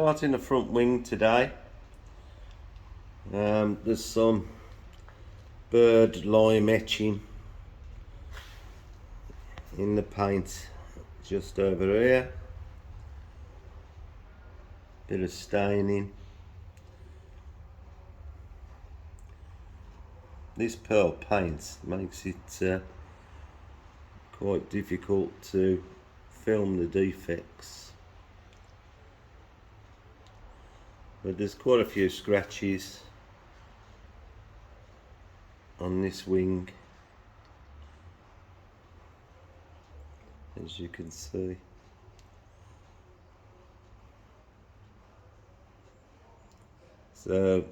Starting the front wing today. There's some bird lime etching in the paint just over here. Bit of staining. This pearl paint makes it quite difficult to film the defects, but there's quite a few scratches on this wing, as you can see. So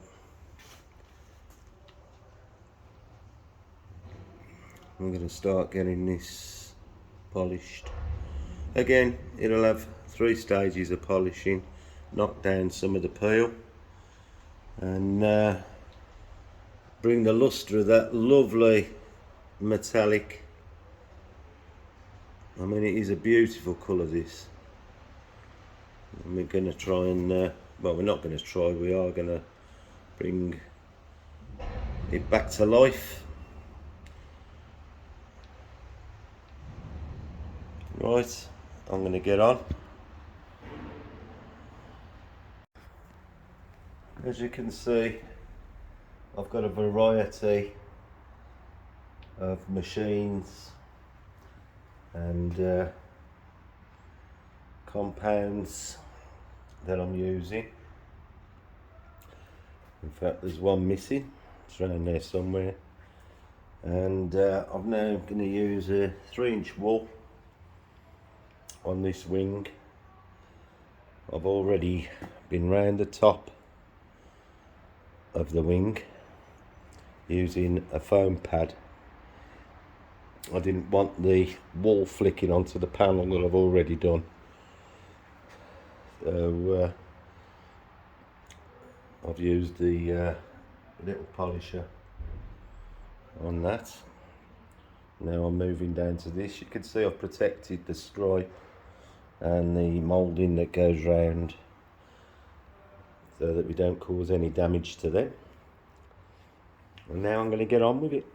I'm going to start getting this polished. Again, it'll have 3 stages of polishing, knock down some of the peel and bring the lustre of that lovely metallic. I mean, it is a beautiful colour, this. And we're going to try and well, we're not going to try, we are going to bring it back to life. Right, I'm going to get on. As you can see, I've got a variety of machines and compounds that I'm using. In fact, there's one missing, it's around there somewhere. And I'm now going to use a 3-inch wool on this wing. I've already been round the top of the wing using a foam pad. I didn't want the wool flicking onto the panel that I've already done, so I've used the little polisher on that. Now I'm moving down to this. You can see I've protected the stripe and the moulding that goes round so that we don't cause any damage to them. And now I'm going to get on with it.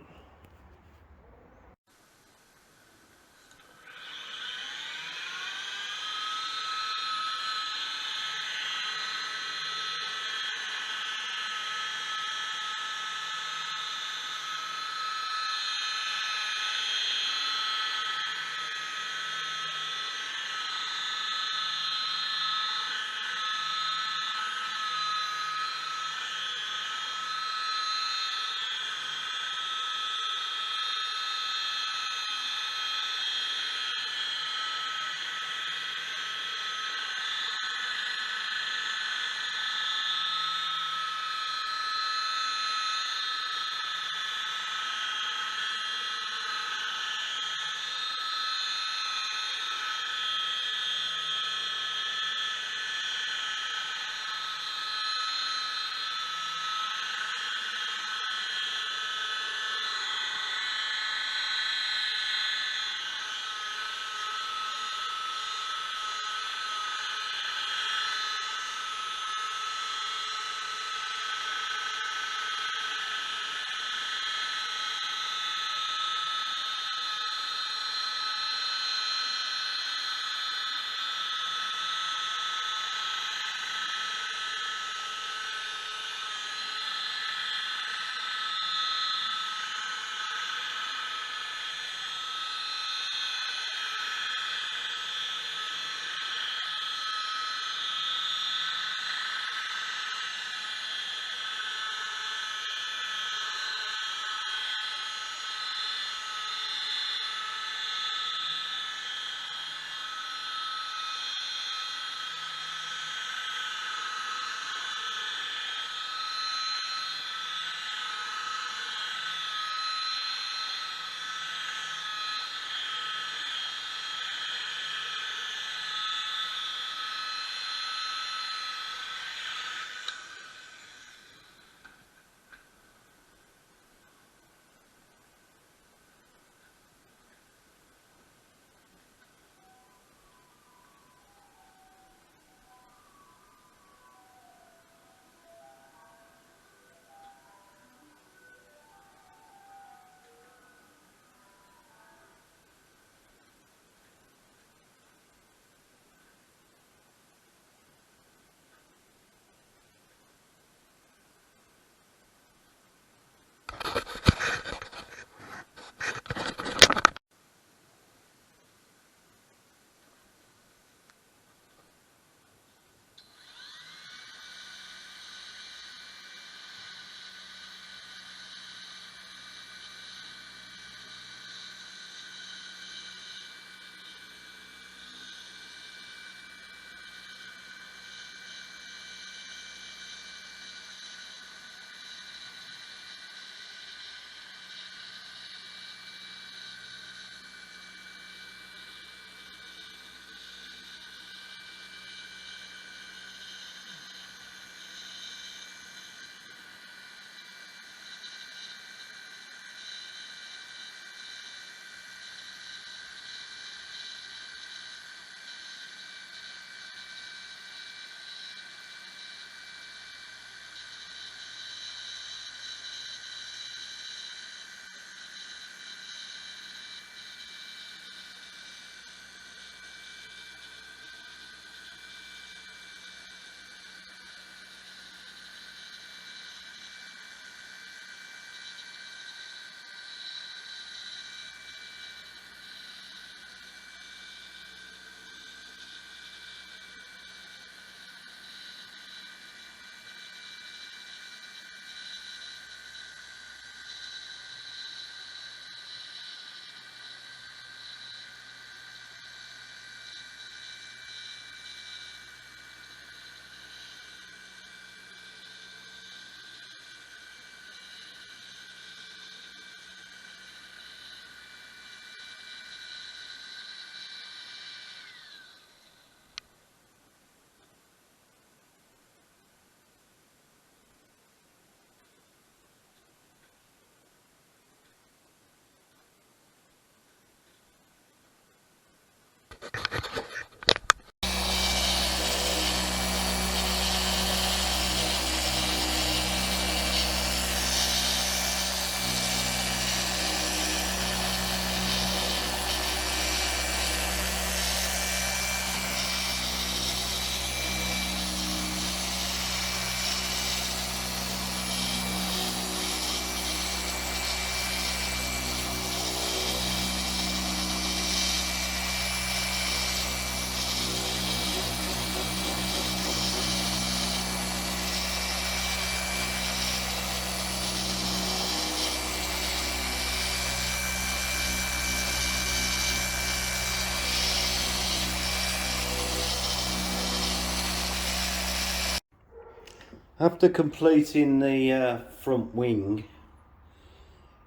After completing the front wing,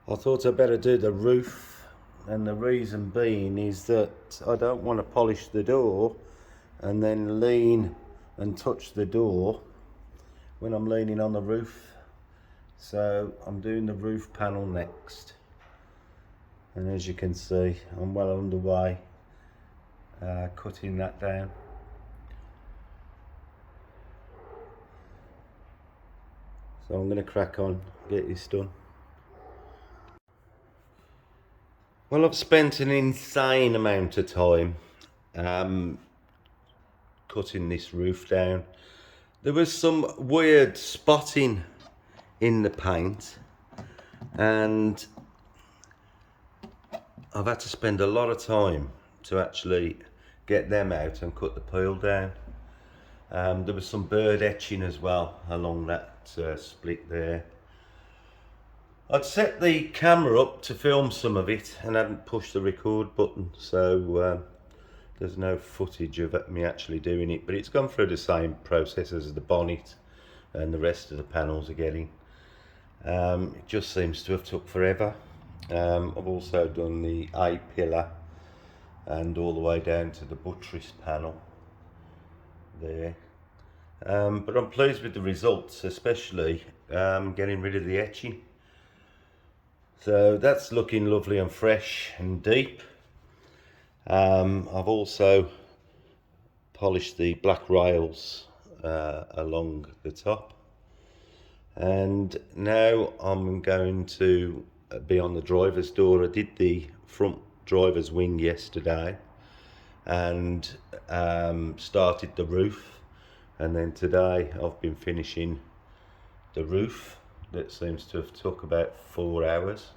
I thought I'd better do the roof, and the reason being is that I don't want to polish the door and then lean and touch the door when I'm leaning on the roof. So I'm doing the roof panel next, and as you can see, I'm well underway cutting that down. So I'm going to crack on, get this done. Well, I've spent an insane amount of time cutting this roof down. There was some weird spotting in the paint, and I've had to spend a lot of time to actually get them out and cut the peel down. There was some bird etching as well along that split there. I'd set the camera up to film some of it and hadn't pushed the record button, so there's no footage of me actually doing it, but it's gone through the same process as the bonnet and the rest of the panels are getting. It just seems to have took forever. I've also done the A-pillar and all the way down to the buttress panel there. But I'm pleased with the results, especially getting rid of the etching. So that's looking lovely and fresh and deep. I've also polished the black rails along the top, and now I'm going to be on the driver's door. I did the front driver's wing yesterday and started the roof, and then today I've been finishing the roof. That seems to have took about 4 hours.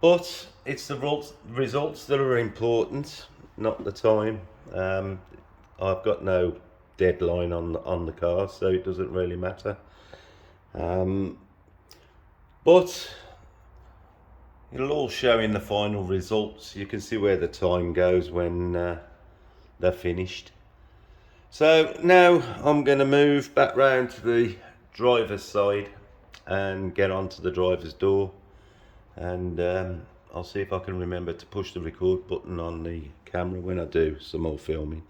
But it's the results that are important, not the time. I've got no deadline on the car, so it doesn't really matter. But it'll all show in the final results. You can see where the time goes when they're finished. So now I'm going to move back round to the driver's side and get onto the driver's door, and I'll see if I can remember to push the record button on the camera when I do some more filming.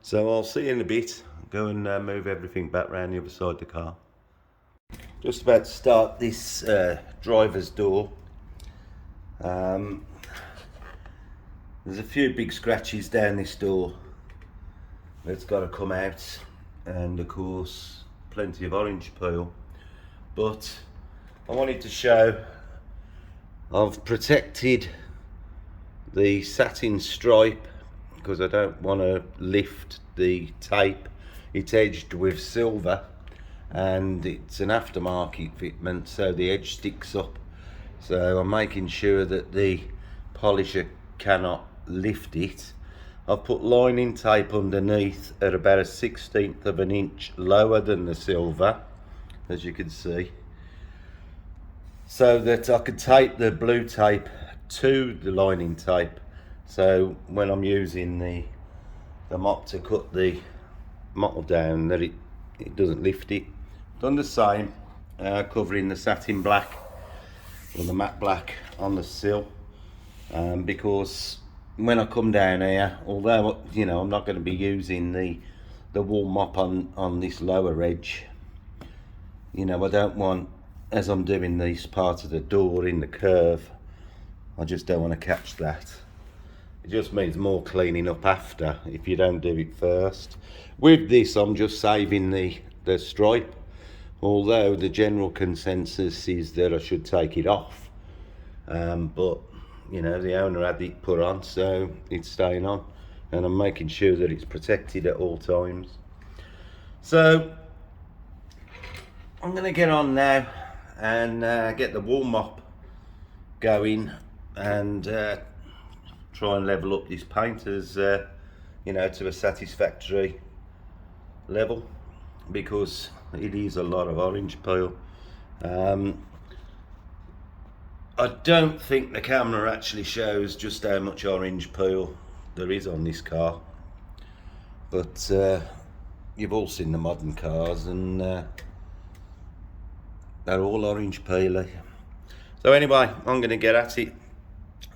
So I'll see you in a bit. Go and move everything back round the other side of the car. Just about to start this driver's door. There's a few big scratches down this door that's got to come out, and of course plenty of orange peel, but I wanted to show I've protected the satin stripe because I don't want to lift the tape. It's edged with silver and it's an aftermarket fitment, so the edge sticks up, so I'm making sure that the polisher cannot lift it. I've put lining tape underneath at about 1/16 of an inch lower than the silver, as you can see, so that I could tape the blue tape to the lining tape, so when I'm using the mop to cut the model down, that it doesn't lift it. Done the same, covering the satin black or the matte black on the sill, because when I come down here, although you know I'm not going to be using the wool mop on this lower edge, you know, I don't want, as I'm doing this part of the door in the curve, I just don't want to catch that. It just means more cleaning up after if you don't do it first. With this I'm just saving the stripe, although the general consensus is that I should take it off, but you know, the owner had it put on, so it's staying on, and I'm making sure that it's protected at all times. So I'm going to get on now and get the wool mop going and try and level up this paint as you know, to a satisfactory level, because it is a lot of orange peel. I don't think the camera actually shows just how much orange peel there is on this car, but you've all seen the modern cars, and they're all orange peely. So anyway, I'm going to get at it.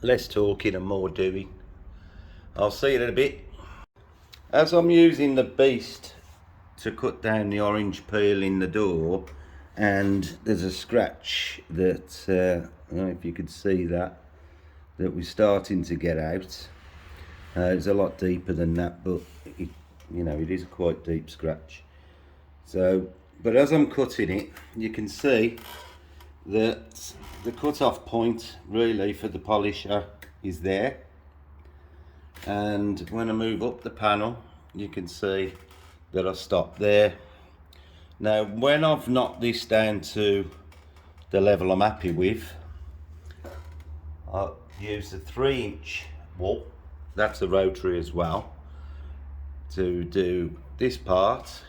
Less talking and more doing. I'll see you in a bit. As I'm using the beast to cut down the orange peel in the door, and there's a scratch that, I don't know if you could see that we're starting to get out. It's a lot deeper than that, but it, you know, it is a quite deep scratch. So, but as I'm cutting it, you can see that the cut-off point really for the polisher is there. And when I move up the panel, you can see that I stopped there. Now, when I've knocked this down to the level I'm happy with, I'll use the 3-inch wool, that's a rotary as well, to do this part,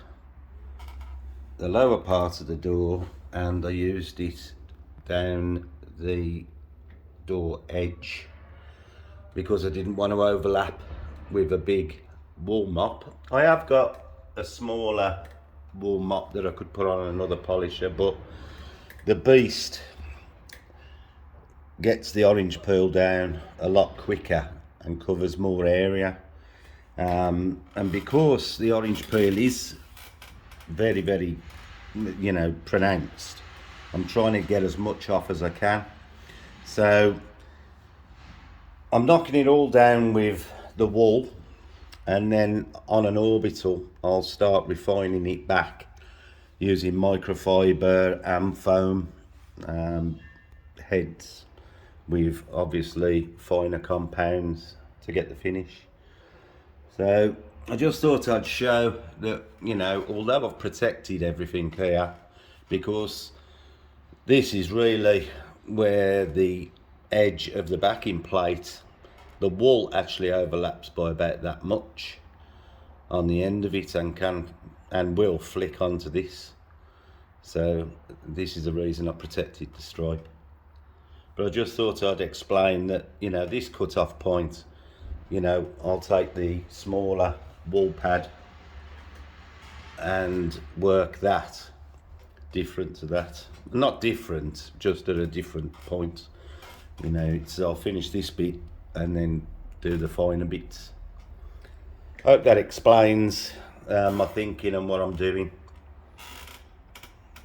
the lower part of the door, and I used it down the door edge because I didn't want to overlap with a big wool mop. I have got a smaller wool mop that I could put on another polisher, but the beast gets the orange peel down a lot quicker and covers more area, and because the orange peel is very, very, you know, pronounced, I'm trying to get as much off as I can. So I'm knocking it all down with the wool, and then on an orbital I'll start refining it back using microfiber and foam heads with obviously finer compounds to get the finish. So I just thought I'd show that, you know, although I've protected everything here, because this is really where the edge of the backing plate, the wool actually overlaps by about that much on the end of it, and will flick onto this. So this is the reason I protected the stripe. But I just thought I'd explain that, you know, this cut-off point, you know, I'll take the smaller wool pad and work that different to that. Not different, just at a different point. You know, I'll finish this bit and then do the finer bits. I hope that explains my thinking and what I'm doing.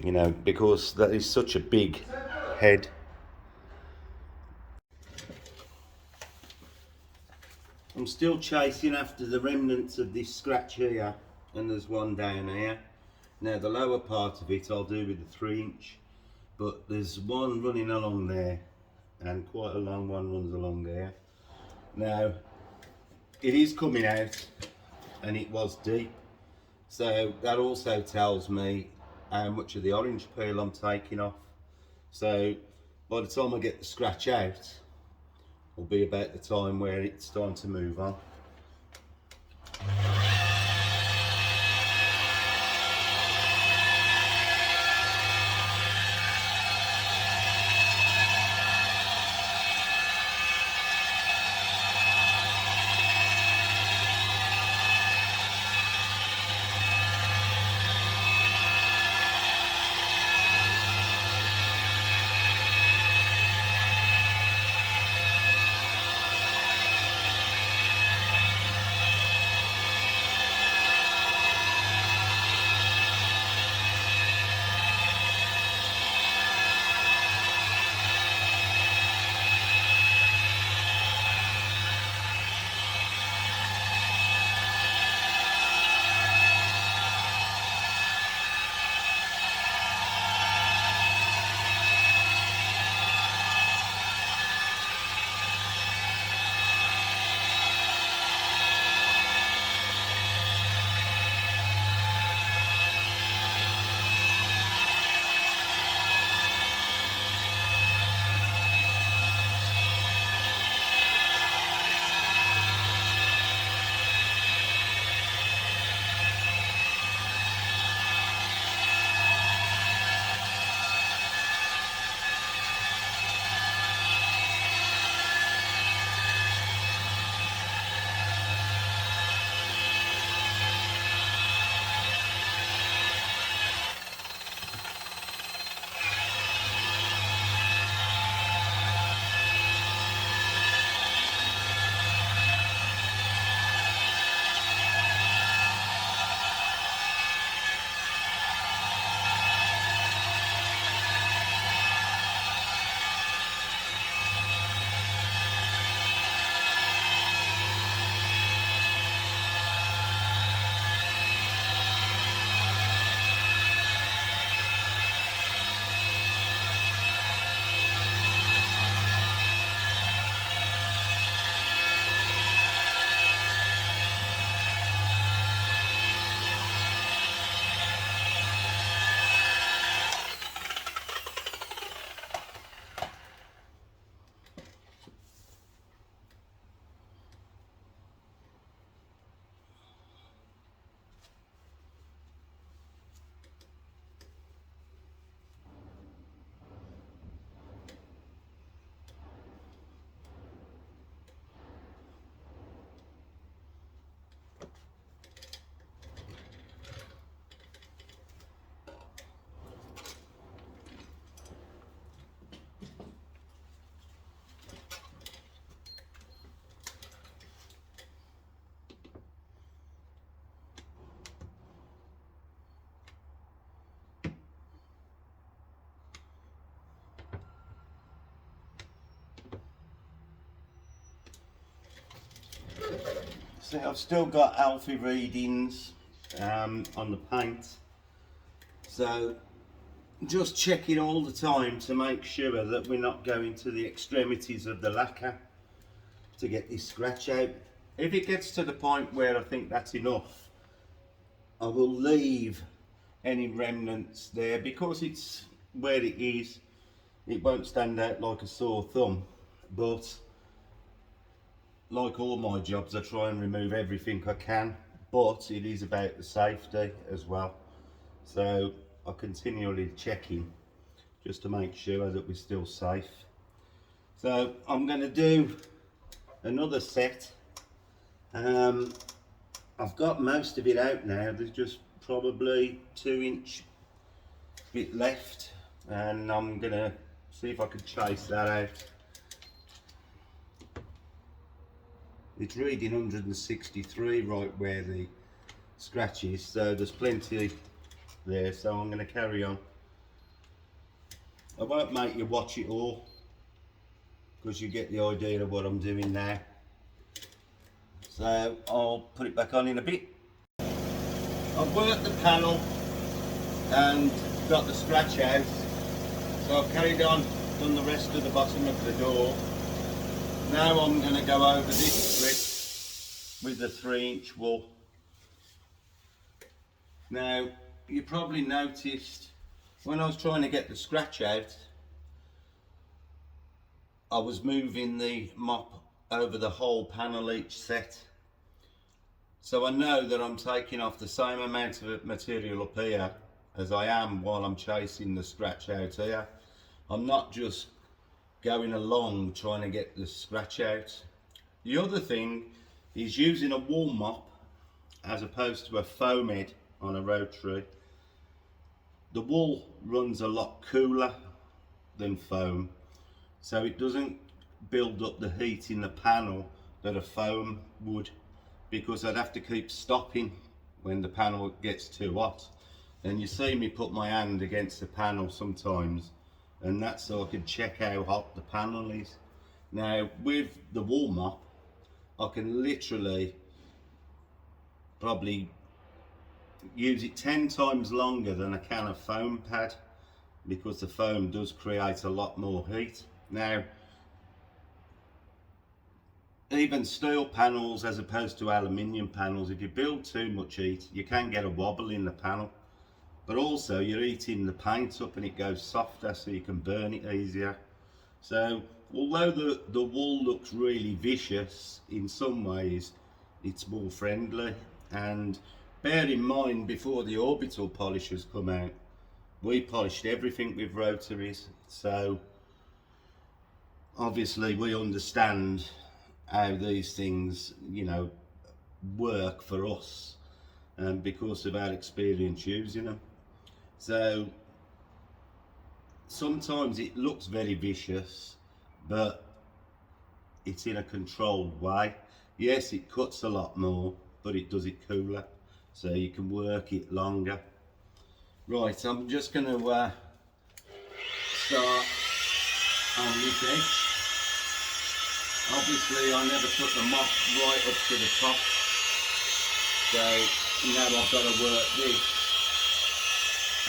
You know, because that is such a big head. I'm still chasing after the remnants of this scratch here, and there's one down here. Now the lower part of it I'll do with the 3-inch, but there's one running along there, and quite a long one runs along there. Now it is coming out, and it was deep, so that also tells me how much of the orange peel I'm taking off. So by the time I get the scratch out, will be about the time where it's time to move on. See, I've still got alpha readings on the paint, so just checking all the time to make sure that we're not going to the extremities of the lacquer to get this scratch out. If it gets to the point where I think that's enough, I will leave any remnants there, because it's where it is. It won't stand out like a sore thumb, but like all my jobs, I try and remove everything I can, but it is about the safety as well. So I continually checking just to make sure that we're still safe. So I'm going to do another set. I've got most of it out now. There's just probably 2-inch bit left, and I'm going to see if I can chase that out. It's reading 163 right where the scratch is, so there's plenty there, so I'm going to carry on. I won't make you watch it all, because you get the idea of what I'm doing now. So I'll put it back on in a bit. I've worked the panel and got the scratch out, so I've carried on, done the rest of the bottom of the door. Now I'm going to go over this strip with the 3-inch wool. Now, you probably noticed when I was trying to get the scratch out, I was moving the mop over the whole panel each set. So I know that I'm taking off the same amount of material up here as I am while I'm chasing the scratch out here. I'm not just going along trying to get the scratch out. The other thing is using a wool mop as opposed to a foam head on a rotary. The wool runs a lot cooler than foam, so it doesn't build up the heat in the panel that a foam would, because I'd have to keep stopping when the panel gets too hot. And you see me put my hand against the panel sometimes, and that's so I can check how hot the panel is. Now with the wool mop, I can literally probably use it 10 times longer than I can a foam pad, because the foam does create a lot more heat. Now even steel panels as opposed to aluminium panels, if you build too much heat, you can get a wobble in the panel. But also you're heating the paint up and it goes softer, so you can burn it easier. So although the wool looks really vicious, in some ways it's more friendly. And bear in mind, before the orbital polishers come out, we polished everything with rotaries, so obviously we understand how these things, you know, work for us, because of our experience using them. So sometimes it looks very vicious, but it's in a controlled way. Yes, it cuts a lot more, but it does it cooler, so you can work it longer. Right, I'm just going to start on this edge. Obviously I never put the mop right up to the top, so now I've got to work this.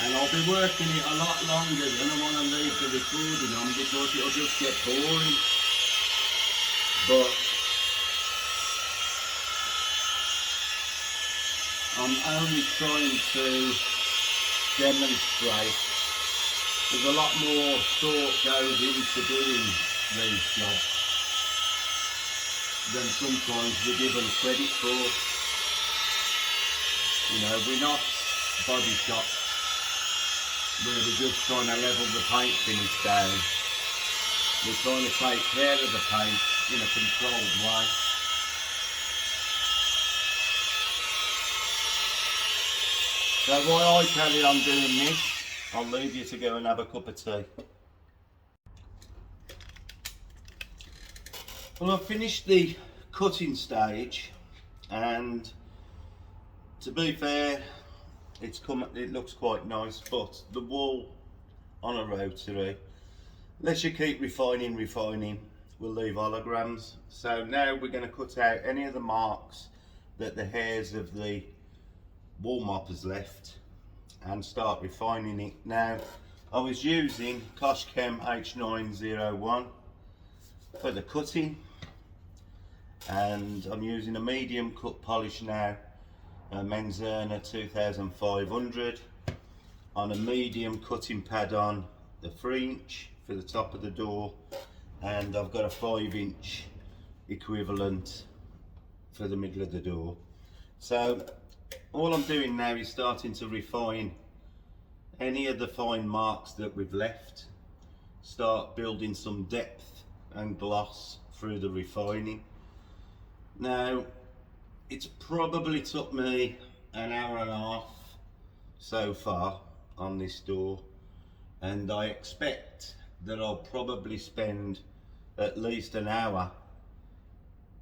And I'll be working it a lot longer than I want to leave the recording on, because it'll just get boring. But I'm only trying to demonstrate. There's a lot more thought goes into doing these jobs than sometimes we give them credit for. You know, we're not body shops where we're just trying to level the paint finish down. We're trying to take care of the paint in a controlled way. So while I carry on doing this, I'll leave you to go and have a cup of tea. Well, I've finished the cutting stage, and to be fair, it looks quite nice, but the wool on a rotary, unless you keep refining, will leave holograms. So now we're going to cut out any of the marks that the hairs of the wall mop has left and start refining it. Now, I was using Koshchem H901 for the cutting, and I'm using a medium cut polish now, a Menzerner 2500, on a medium cutting pad on the 3" for the top of the door, and I've got a 5" equivalent for the middle of the door. So all I'm doing now is starting to refine any of the fine marks that we've left, start building some depth and gloss through the refining. Now, it's probably took me an hour and a half so far on this door, and I expect that I'll probably spend at least an hour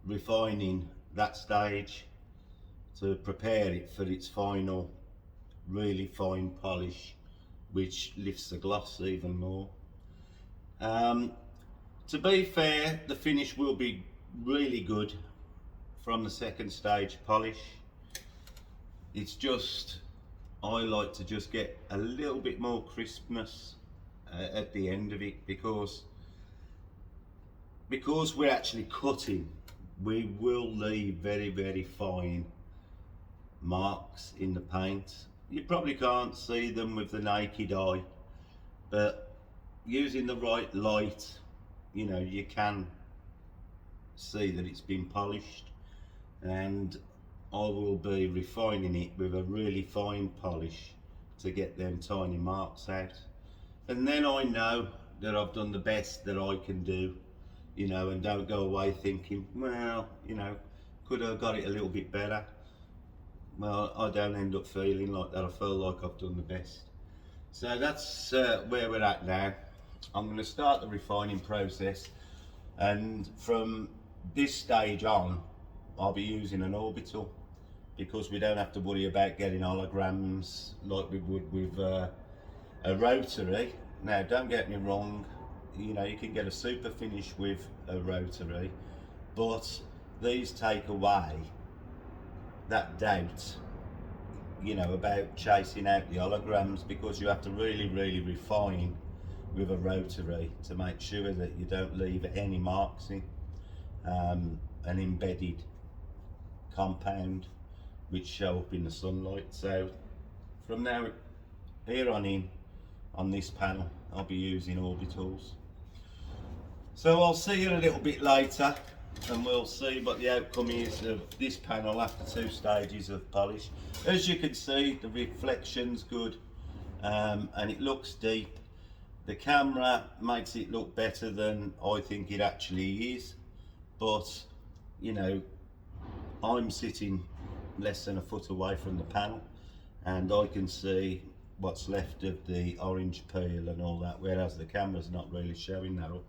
refining that stage to prepare it for its final really fine polish, which lifts the gloss even more. To be fair, the finish will be really good from the second stage polish. It's just, I like to just get a little bit more crispness at the end of it, because we're actually cutting, we will leave very, very fine marks in the paint. You probably can't see them with the naked eye, but using the right light, you know, you can see that it's been polished, and I will be refining it with a really fine polish to get them tiny marks out. And then I know that I've done the best that I can do, you know, and don't go away thinking, well, you know, could have got it a little bit better. Well, I don't end up feeling like that. I feel like I've done the best. So that's where we're at now. I'm going to start the refining process, and from this stage on I'll be using an orbital, because we don't have to worry about getting holograms like we would with a rotary. Now, don't get me wrong, you know, you can get a super finish with a rotary, but these take away that doubt, you know, about chasing out the holograms, because you have to really, really refine with a rotary to make sure that you don't leave any marks in, an embedded compound which show up in the sunlight. So from now here on in, on this panel, I'll be using orbitals. So I'll see you a little bit later, and we'll see what the outcome is of this panel after 2 stages of polish. As you can see, the reflection's good, and it looks deep. The camera makes it look better than I think it actually is, but you know, I'm sitting less than a foot away from the panel, and I can see what's left of the orange peel and all that, whereas the camera's not really showing that up.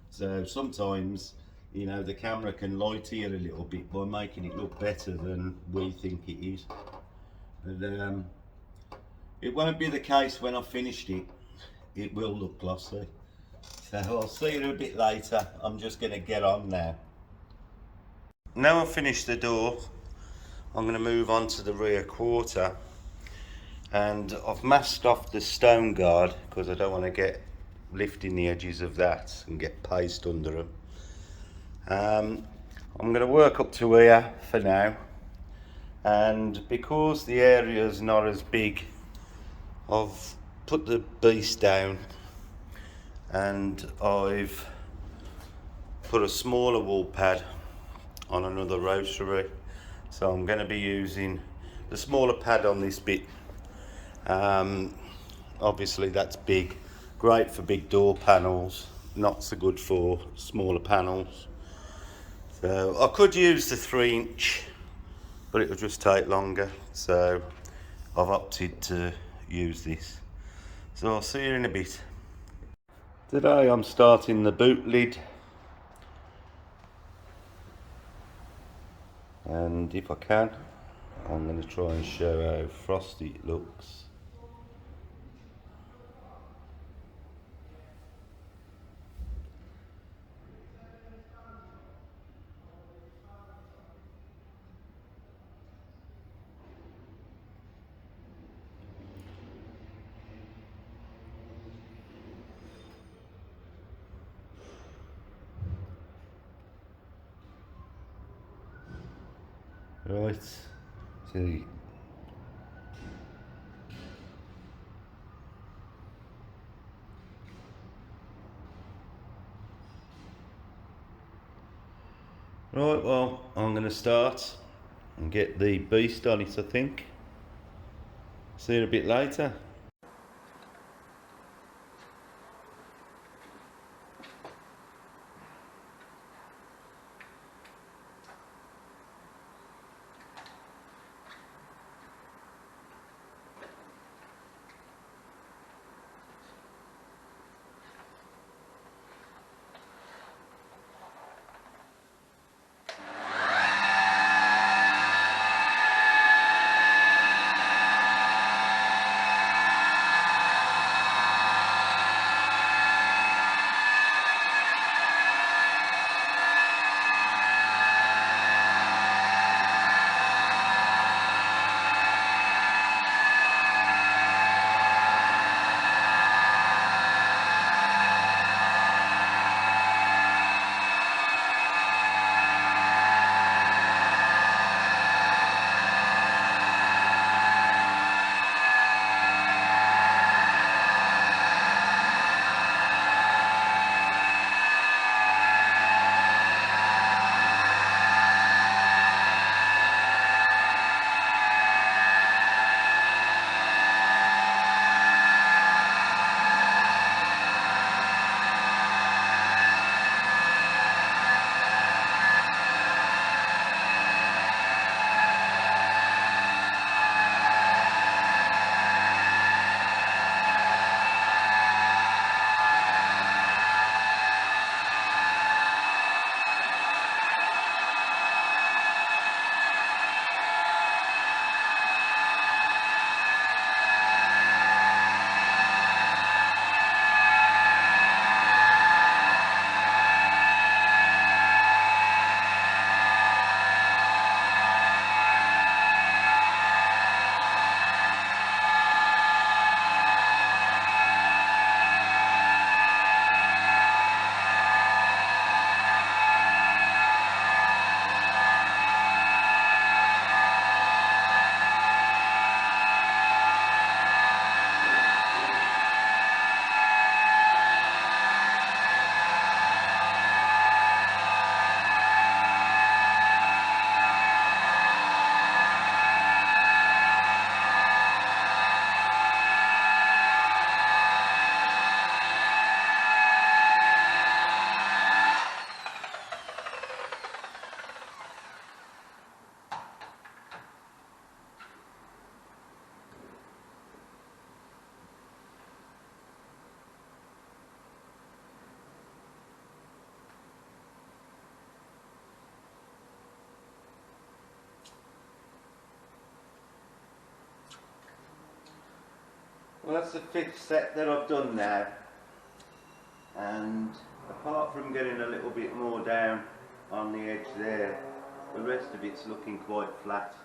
So sometimes, you know, the camera can lie to you a little bit by making it look better than we think it is. But it won't be the case when I've finished it. It will look glossy. So I'll see you a bit later. I'm just going to get on now. Now I've finished the door, I'm going to move on to the rear quarter, and I've masked off the stone guard because I don't want to get lifting the edges of that and get paste under them. I'm going to work up to here for now, and because the area is not as big, I've put the beast down and I've put a smaller wall pad on another rotary. So I'm going to be using the smaller pad on this bit. Obviously that's big, great for big door panels, not so good for smaller panels. So I could use the 3", but it'll just take longer, so I've opted to use this. So I'll see you in a bit. Today I'm starting the boot lid, and if I can, I'm going to try and show how frosty it looks. Right, see. Right, well, I'm going to start and get the beast on it, I think. See you a bit later. Well, that's the 5th set that I've done now, and apart from getting a little bit more down on the edge there, the rest of it's looking quite flat,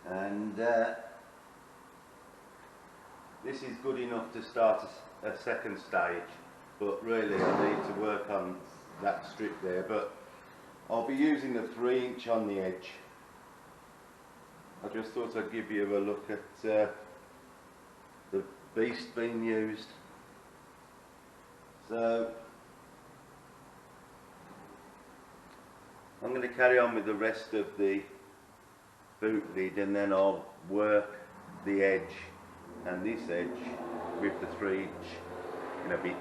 and this is good enough to start a second stage, but really I need to work on that strip there. But I'll be using the 3" on the edge. I just thought I'd give you a look at the beast being used. So I'm going to carry on with the rest of the boot lid, and then I'll work the edge and this edge with the 3" in a bit.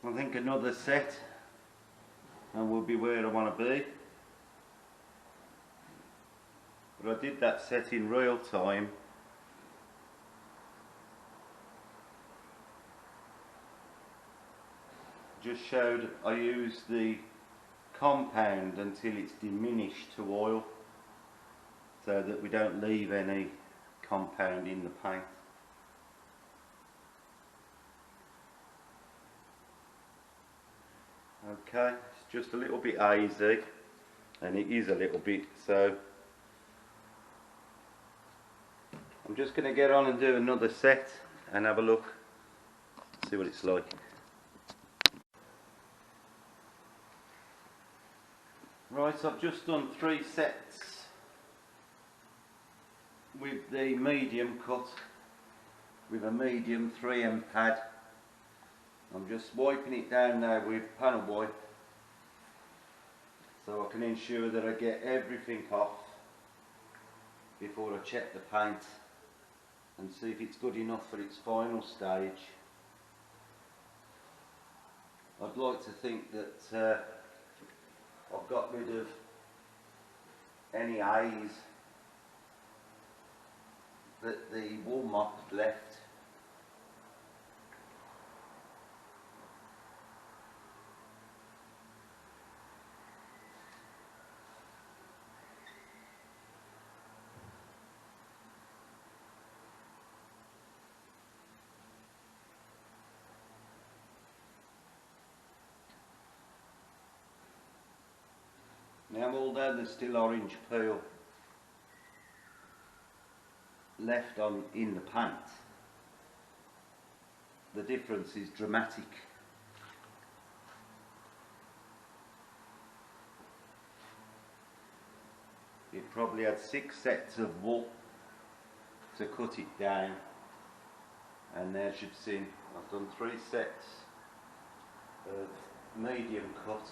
I think another set and we'll be where I want to be. But I did that set in real time. Just showed I use the compound until it's diminished to oil, so that we don't leave any compound in the paint. Okay, it's just a little bit hazy, and it is a little bit, so I'm just going to get on and do another set and have a look, see what it's like. Right, so I've just done 3 sets with the medium cut with a medium 3M pad. I'm just wiping it down now with panel wipe so I can ensure that I get everything off before I check the paint and see if it's good enough for its final stage. I'd like to think that I've got rid of any haze that the wool mop left. Now, although there's still orange peel left in the paint, the difference is dramatic. It probably had 6 sets of wool to cut it down, and as you've seen, I've done 3 sets of medium cut.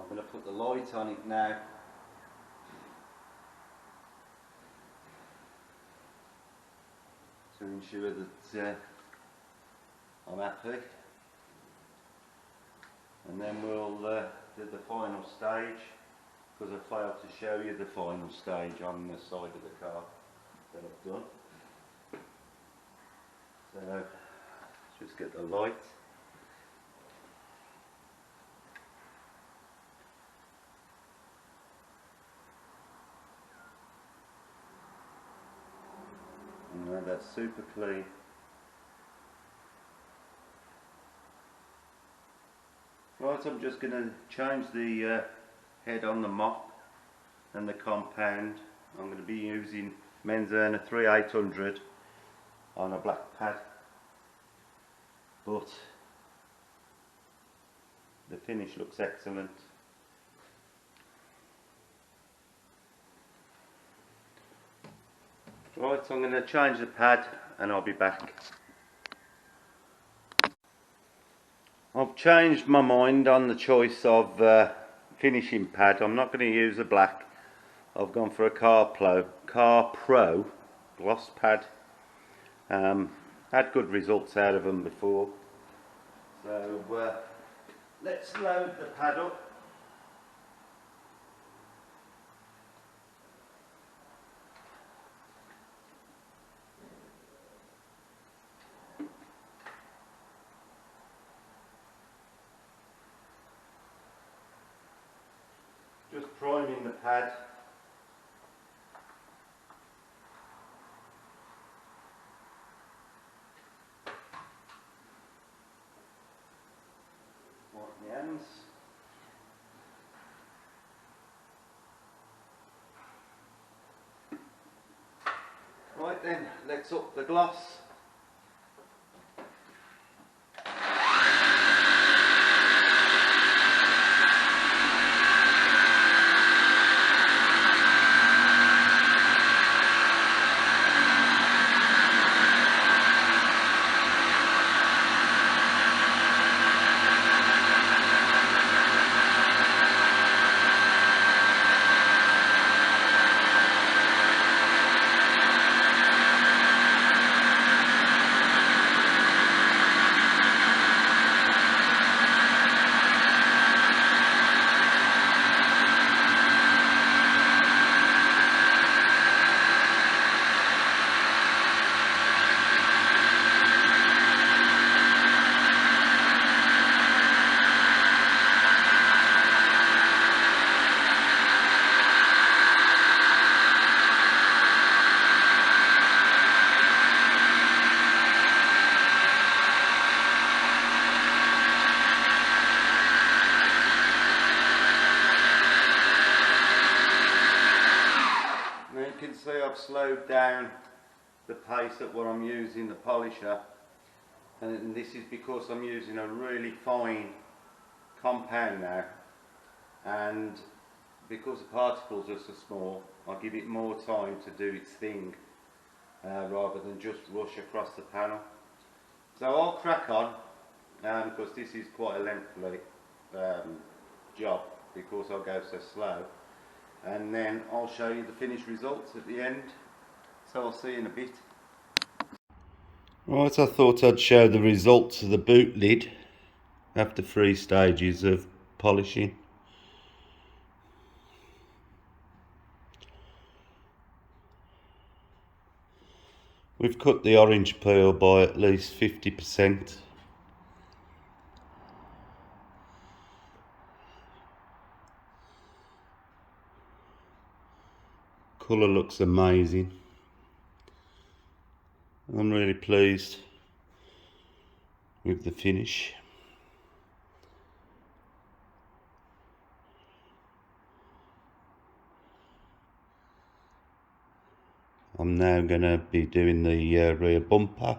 I'm going to put the light on it now. To ensure that I'm happy. And then we'll do the final stage, because I failed to show you the final stage on the side of the car that I've done. So, let's just get the light. No, that's super clean. Right, I'm just going to change the head on the mop and the compound. I'm going to be using Menzerner 3800 on a black pad, but the finish looks excellent. Right, so I'm going to change the pad and I'll be back. I've changed my mind on the choice of finishing pad. I'm not going to use a black. I've gone for a Car Pro gloss pad. Had good results out of them before. So let's load the pad up. Just priming the pad. Wipe the ends. Right then, let's up the gloss. slowed down the pace at what I'm using the polisher, and this is because I'm using a really fine compound now, and because the particles are so small, I give it more time to do its thing rather than just rush across the panel. So I'll crack on because this is quite a lengthy job because I'll go so slow, and then I'll show you the finished results at the end. So I'll see you in a bit. Right, I thought I'd show the results of the boot lid after 3 stages of polishing. We've cut the orange peel by at least 50%. Colour looks amazing. I'm really pleased with the finish. I'm now going to be doing the rear bumper.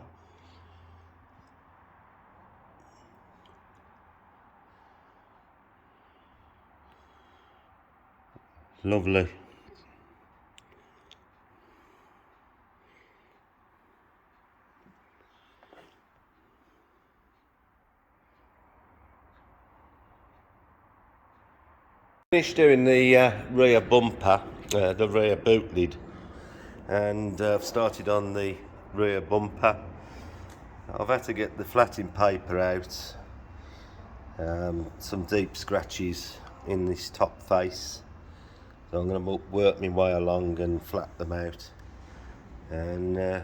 Lovely. Finished doing the rear bumper, the rear boot lid, and I've started on the rear bumper. I've had to get the flatting paper out, some deep scratches in this top face, so I'm going to work my way along and flat them out and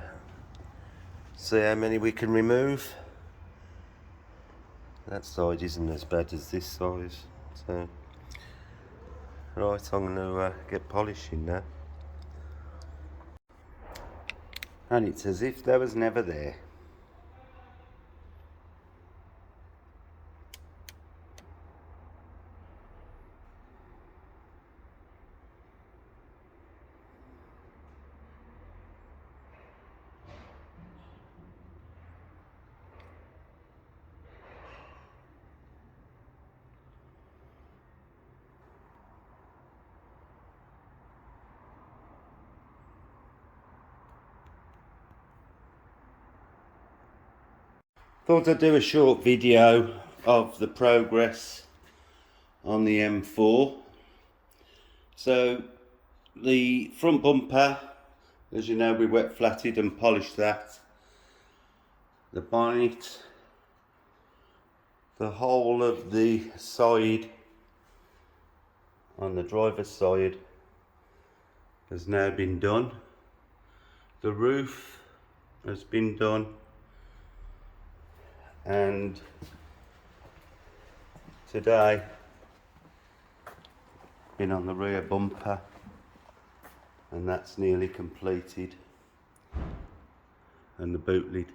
see how many we can remove. That side isn't as bad as this size, so right, I'm going to get polishing now. And it's as if they was never there. Thought I'd do a short video of the progress on the M4. So the front bumper, as you know, we wet flatted and polished that. The bonnet, the whole of the side on the driver's side has now been done. The roof has been done, and today been on the rear bumper, and that's nearly completed, and the boot lid.